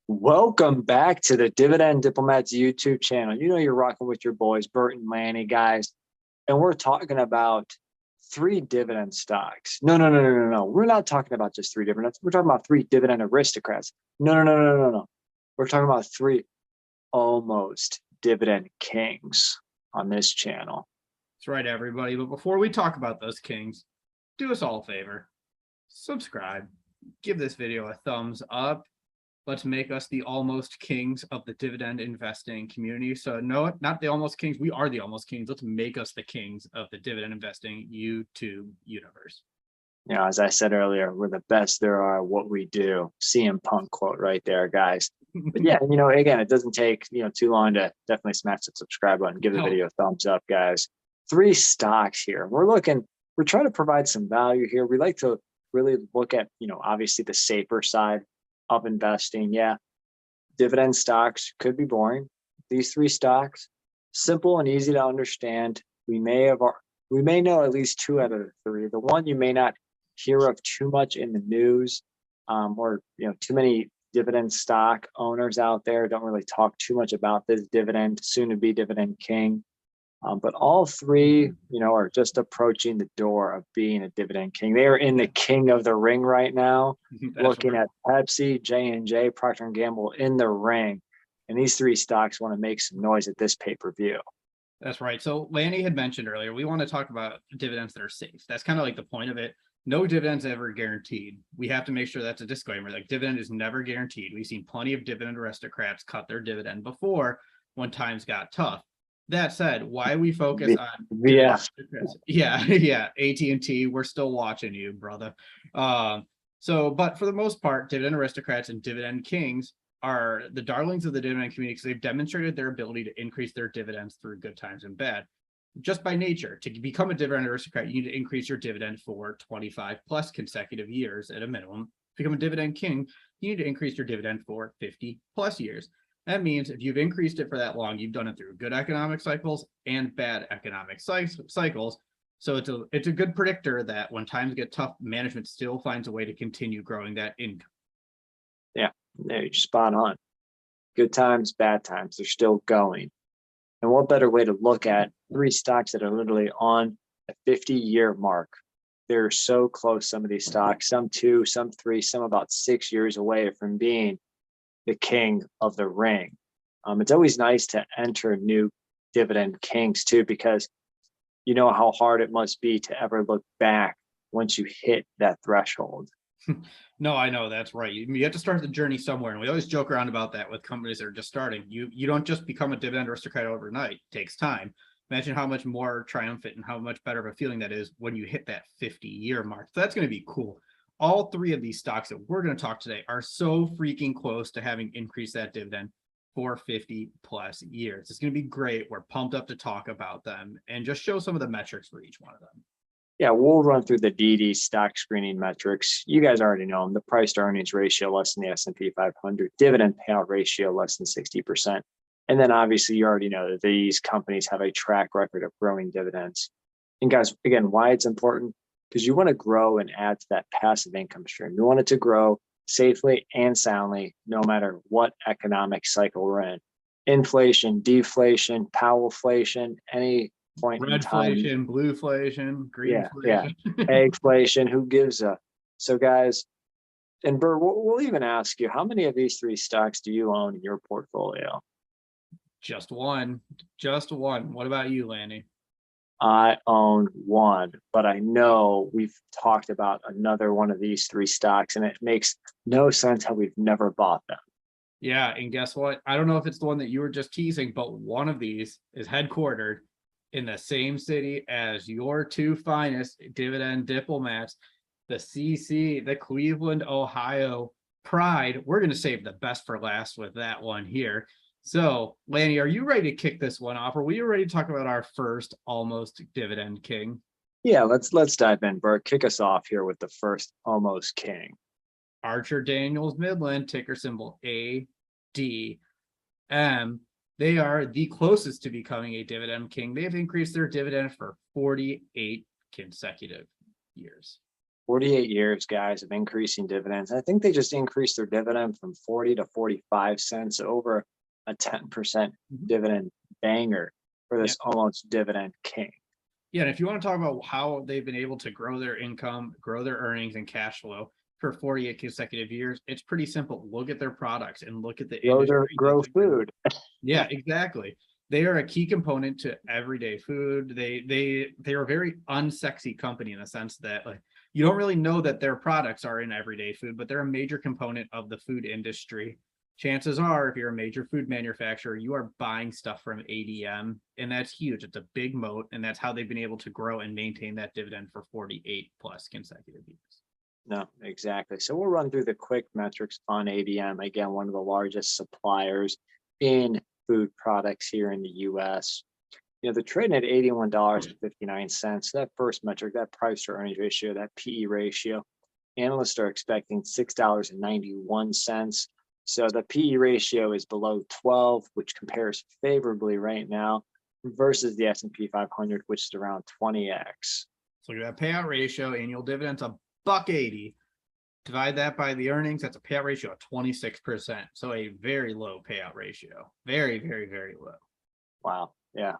Welcome back to the Dividend Diplomats YouTube channel. You know you're rocking with your boys, Bert and Lanny, guys. And we're talking about three dividend stocks. No. We're not talking about just three dividends. We're talking about three dividend aristocrats. No. We're talking about three almost dividend kings on this channel. That's right, everybody. But before we talk about those kings, do us all a favor. Subscribe. Give this video a thumbs up. Let's make us the almost kings of the dividend investing community. So no, not the almost kings. We are the almost kings. Let's make us the kings of the dividend investing YouTube universe. You know, as I said earlier, we're the best there are at what we do. CM Punk quote right there, guys. But yeah, again, it doesn't take, too long to definitely smash the subscribe button, give the video a thumbs up, guys. Three stocks here. We're trying to provide some value here. We like to really look at, obviously the safer side of investing. Yeah, dividend stocks could be boring. These three stocks, simple and easy to understand. We may know at least two out of the three. The one you may not hear of too much in the news, or too many dividend stock owners out there don't really talk too much about this dividend, soon to be dividend king. But all three, are just approaching the door of being a dividend king. They are in the king of the ring right now, looking at Pepsi, J&J, Procter & Gamble in the ring. And these three stocks want to make some noise at this pay-per-view. That's right. So Lanny had mentioned earlier, we want to talk about dividends that are safe. That's kind of like the point of it. No dividends ever guaranteed. We have to make sure that's a disclaimer. Like, dividend is never guaranteed. We've seen plenty of dividend aristocrats cut their dividend before when times got tough. That said, why we focus on AT&T, we're still watching you, brother. But for the most part, dividend aristocrats and dividend kings are the darlings of the dividend community because they've demonstrated their ability to increase their dividends through good times and bad. Just by nature, to become a dividend aristocrat, you need to increase your dividend for 25 plus consecutive years at a minimum. To become a dividend king, you need to increase your dividend for 50 plus years. That means if you've increased it for that long, you've done it through good economic cycles and bad economic cycles. So it's a good predictor that when times get tough, management still finds a way to continue growing that income. Yeah, you're spot on. Good times, bad times, they're still going. And what better way to look at three stocks that are literally on a 50-year mark? They're so close, some of these stocks, some 2, some 3, some about 6 years away from being the king of the ring. It's always nice to enter new dividend kings too, because you know how hard it must be to ever look back once you hit that threshold. No, I know, that's right. You have to start the journey somewhere, and we always joke around about that with companies that are just starting. You don't just become a dividend aristocrat overnight. It takes time. Imagine how much more triumphant and how much better of a feeling that is when you hit that 50-year mark. So that's going to be cool. All three of these stocks that we're going to talk today are so freaking close to having increased that dividend for 50 plus years. It's going to be great. We're pumped up to talk about them and just show some of the metrics for each one of them. Yeah, we'll run through the DD stock screening metrics. You guys already know them. The price to earnings ratio less than the S&P 500, dividend payout ratio less than 60%. And then obviously you already know that these companies have a track record of growing dividends. And guys, again, why it's important? Because you want to grow and add to that passive income stream. You want it to grow safely and soundly, no matter what economic cycle we're in. Inflation, deflation, Powellflation, any point in time. Redflation, blueflation, greenflation. Yeah. Eggflation, who gives a? So guys, and Bert, we'll even ask you, how many of these three stocks do you own in your portfolio? Just one. What about you, Lanny? I own one, but I know we've talked about another one of these three stocks, and it makes no sense how we've never bought them. Yeah, and guess what? I don't know if it's the one that you were just teasing, but one of these is headquartered in the same city as your two finest dividend diplomats, the CC, the Cleveland, Ohio Pride. We're going to save the best for last with that one here. So, Lanny, are you ready to kick this one off? Are we ready to talk about our first almost dividend king? Yeah, let's dive in, Bert. Kick us off here with the first almost king. Archer Daniels Midland, ticker symbol ADM. They are the closest to becoming a dividend king. They've increased their dividend for 48 consecutive years. 48 years, guys, of increasing dividends. I think they just increased their dividend from 40 to 45 cents, over a 10% dividend banger for this almost dividend king. Yeah, and if you want to talk about how they've been able to grow their income, grow their earnings and cash flow for 48 consecutive years, it's pretty simple. Look at their products and look at the industry. Grow food. Yeah, exactly. They are a key component to everyday food. They are a very unsexy company in the sense that, like, you don't really know that their products are in everyday food, but they're a major component of the food industry. Chances are, if you're a major food manufacturer, you are buying stuff from ADM, and that's huge. It's a big moat, and that's how they've been able to grow and maintain that dividend for 48 plus consecutive years. No, exactly. So we'll run through the quick metrics on ADM. Again, one of the largest suppliers in food products here in the US. They're trading at $81.59. That first metric, that price to earnings ratio, that PE ratio, analysts are expecting $6.91. So the PE ratio is below 12, which compares favorably right now versus the S&P 500, which is around 20x. So look at that payout ratio, annual dividends $1.80. Divide that by the earnings, that's a payout ratio of 26%. So a very low payout ratio. Very, very, very low. Wow. Yeah.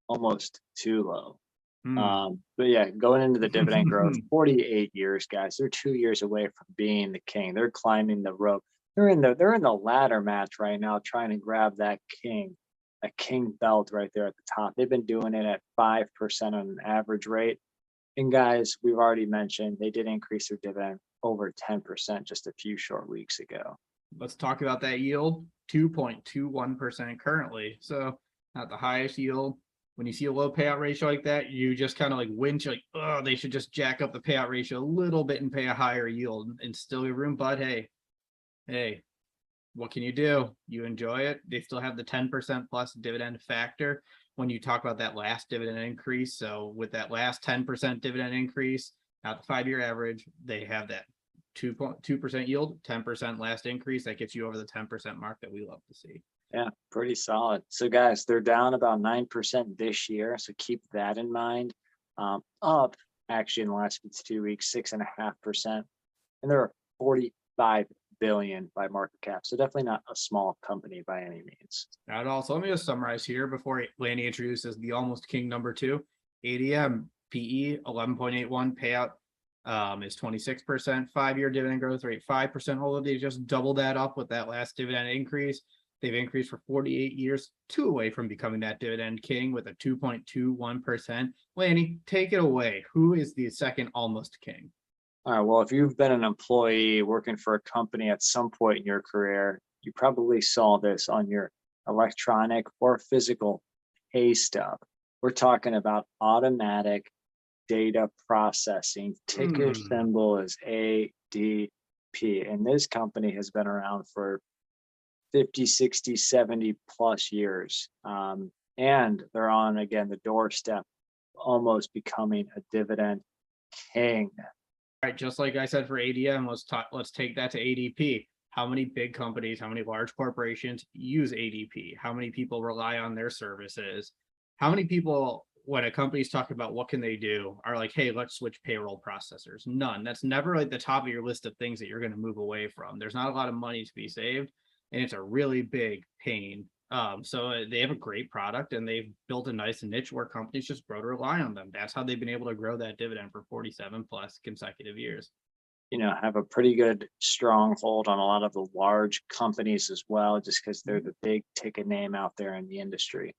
Almost too low. But yeah, going into the dividend growth, 48 years, guys. They're 2 years away from being the king. They're climbing the rope. They're in the ladder match right now, trying to grab that king belt right there at the top. They've been doing it at 5% on an average rate. And guys, we've already mentioned they did increase their dividend over 10% just a few short weeks ago. Let's talk about that yield, 2.21% currently. So not the highest yield. When you see a low payout ratio like that, you just kind of like winch, like, oh, they should just jack up the payout ratio a little bit and pay a higher yield and still give room. But hey, what can you do? You enjoy it. They still have the 10% plus dividend factor when you talk about that last dividend increase. So with that last 10% dividend increase, not the 5-year average, they have that 2.2% yield, 10% last increase. That gets you over the 10% mark that we love to see. Yeah, pretty solid. So guys, they're down about 9% this year. So keep that in mind. Up actually in the last 52 weeks, 6.5%. And they're 45 billion by market cap. So definitely not a small company by any means. Not at all. So let me just summarize here before Lanny introduces the almost king number 2. ADM PE 11.81, payout is 26%, 5-year dividend growth rate 5%. Although they just doubled that up with that last dividend increase. They've increased for 48 years, 2 away from becoming that dividend king with a 2.21%. Lanny, take it away. Who is the second almost king? All right. Well, if you've been an employee working for a company at some point in your career, you probably saw this on your electronic or physical pay stub. We're talking about automatic data processing. Ticker symbol is ADP. And this company has been around for 50, 60, 70 plus years. And they're on, again, the doorstep, almost becoming a dividend king. All right, just like I said for ADM, let's take that to ADP. How many big companies, how many large corporations use ADP? How many people rely on their services? How many people, when a company's talking about what can they do, are like, hey, let's switch payroll processors? None. That's never like the top of your list of things that you're going to move away from. There's not a lot of money to be saved, and it's a really big pain. So they have a great product, and they've built a nice niche where companies just grow to rely on them. That's how they've been able to grow that dividend for 47 plus consecutive years. Have a pretty good stronghold on a lot of the large companies as well, just because they're the big ticket name out there in the industry.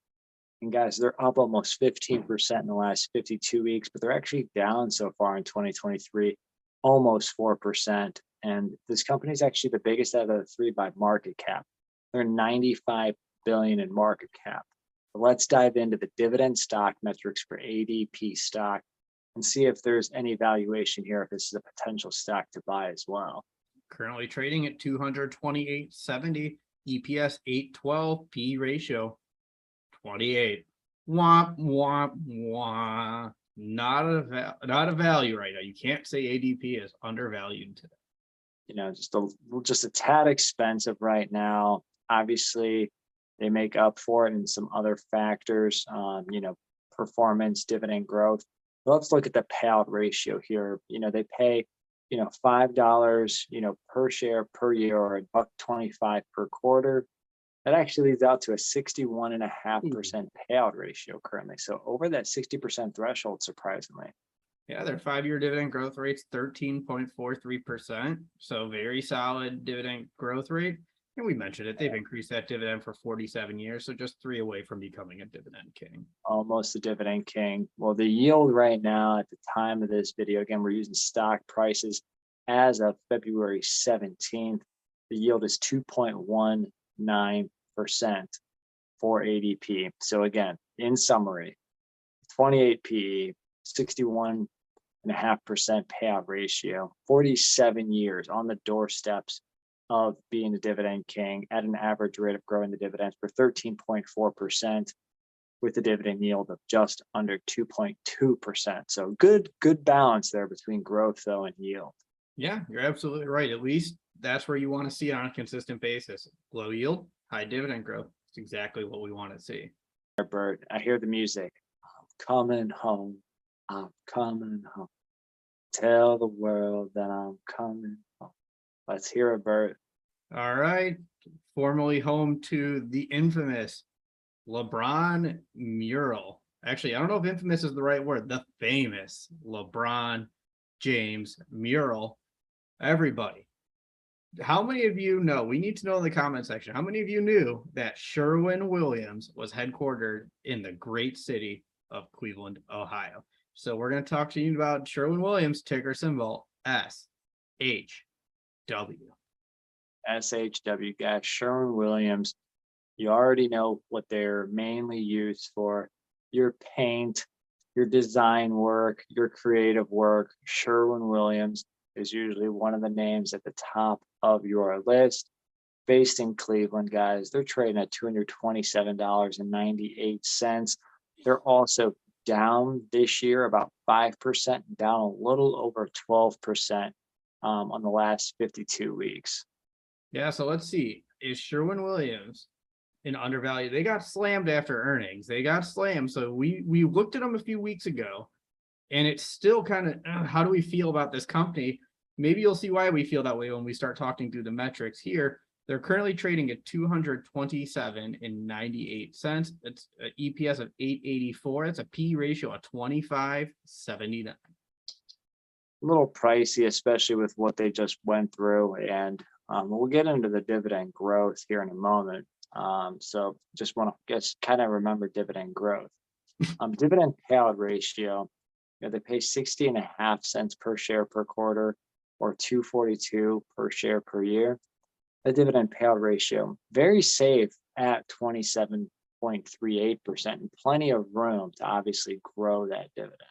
And guys, they're up almost 15% in the last 52 weeks, but they're actually down so far in 2023, almost 4%. And this company is actually the biggest out of the 3 by market cap. They're 95 billion in market cap. But let's dive into the dividend stock metrics for ADP stock and see if there's any valuation here, if this is a potential stock to buy as well. Currently trading at 228.70, EPS 812, PE ratio 28. Womp, womp, womp. Not a value right now. You can't say ADP is undervalued today. Just a tad expensive right now. Obviously, they make up for it in some other factors, performance, dividend growth. Let's look at the payout ratio here. They pay $5, per share per year, or $1.25 per quarter, that actually leads out to a 61.5% payout ratio currently. So over that 60% threshold, surprisingly. Yeah, their 5-year dividend growth rate's 13.43%. So very solid dividend growth rate. And we mentioned it, they've increased that dividend for 47 years. So just 3 away from becoming a dividend king. Almost a dividend king. Well, the yield right now at the time of this video, again, we're using stock prices as of February 17th. The yield is 2.19% for ADP. So again, in summary, 28 PE, 61.5% payout ratio, 47 years on the doorsteps of being a dividend king at an average rate of growing the dividends for 13.4%, with a dividend yield of just under 2.2%. So good balance there between growth though and yield. Yeah, you're absolutely right. At least that's where you want to see it on a consistent basis. Low yield, high dividend growth. It's exactly what we want to see. Bert, I hear the music. I'm coming home. I'm coming home. Tell the world that I'm coming home. Let's hear it, Bert. All right. Formerly home to the infamous LeBron mural. Actually, I don't know if infamous is the right word. The famous LeBron James mural. Everybody, how many of you know? We need to know in the comment section. How many of you knew that Sherwin Williams was headquartered in the great city of Cleveland, Ohio? So we're going to talk to you about Sherwin Williams, ticker symbol SHW. SHW, guys. Sherwin Williams. You already know what they're mainly used for. Your paint, your design work, your creative work. Sherwin Williams is usually one of the names at the top of your list. Based in Cleveland, guys. They're trading at $227.98. They're also down this year about 5%, down a little over 12% on the last 52 weeks. Yeah, so let's see. Is Sherwin Williams in undervalued? They got slammed after earnings. They got slammed. So we looked at them a few weeks ago, and it's still kind of, how do we feel about this company? Maybe you'll see why we feel that way when we start talking through the metrics here. They're currently trading at $227.98. It's an EPS of 884. It's a P ratio of 25.79. A little pricey, especially with what they just went through. And we'll get into the dividend growth here in a moment. So just want to kind of remember dividend growth. Dividend payout ratio, they pay 60.5 cents per share per quarter, or $2.42 per share per year. The dividend payout ratio, very safe at 27.38%, and plenty of room to obviously grow that dividend.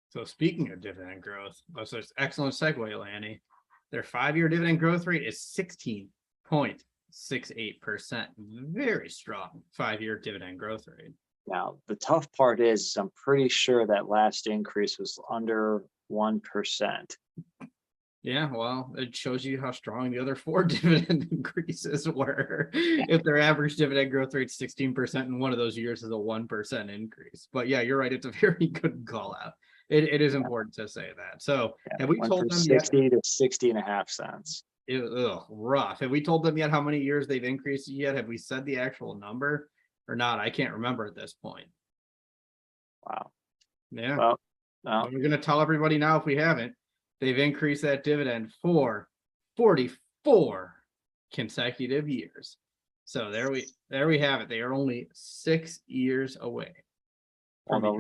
So speaking of dividend growth, that's an excellent segue, Lanny. Their 5-year dividend growth rate is 16.68%. Very strong 5-year dividend growth rate. Now, the tough part is I'm pretty sure that last increase was under 1%. Yeah, well, it shows you how strong the other 4 dividend increases were. If their average dividend growth rate is 16%, and one of those years is a 1% increase. But yeah, you're right. It's a very good call out. It is important to say that. So have we told them yet? 60 to 60.5 cents. Rough. Have we told them yet how many years they've increased it yet? Have we said the actual number or not? I can't remember at this point. Wow. Yeah. Well, we're going to tell everybody now if we haven't. They've increased that dividend for 44 consecutive years. So there we have it. They are only 6 years away. Well,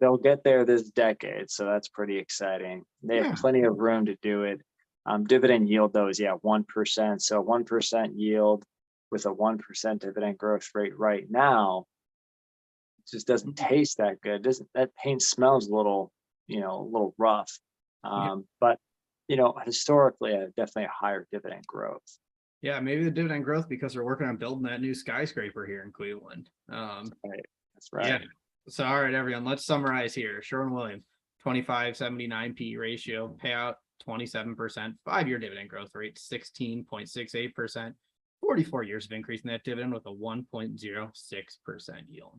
they'll get there this decade, so that's pretty exciting. They have plenty of room to do it. Dividend yield, though, is 1%. So 1% yield with a 1% dividend growth rate right now just doesn't taste that good. That paint smells a little rough. But historically, definitely a higher dividend growth. Yeah, maybe the dividend growth because they're working on building that new skyscraper here in Cleveland. Right. That's right. Yeah. So all right, everyone, let's summarize here. Sherwin Williams, 25.79 P ratio, payout 27%, 5-year dividend growth rate 16.68%, 44 years of increasing that dividend with a 1.06% yield.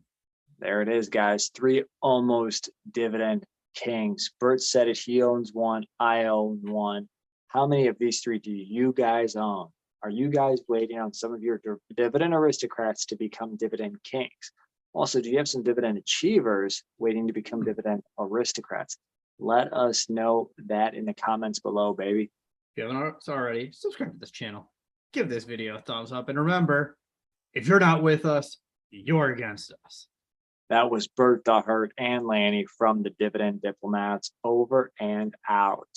There it is, guys. 3 almost dividend kings. Bert said it. He owns one. I own one. How many of these three do you guys own? Are you guys waiting on some of your dividend aristocrats to become dividend kings? Also, do you have some dividend achievers waiting to become dividend aristocrats? Let us know that in the comments below, baby. If you haven't already, subscribe to this channel. Give this video a thumbs up. And remember, if you're not with us, you're against us. That was Bert the Hurt and Lanny from the Dividend Diplomats, over and out.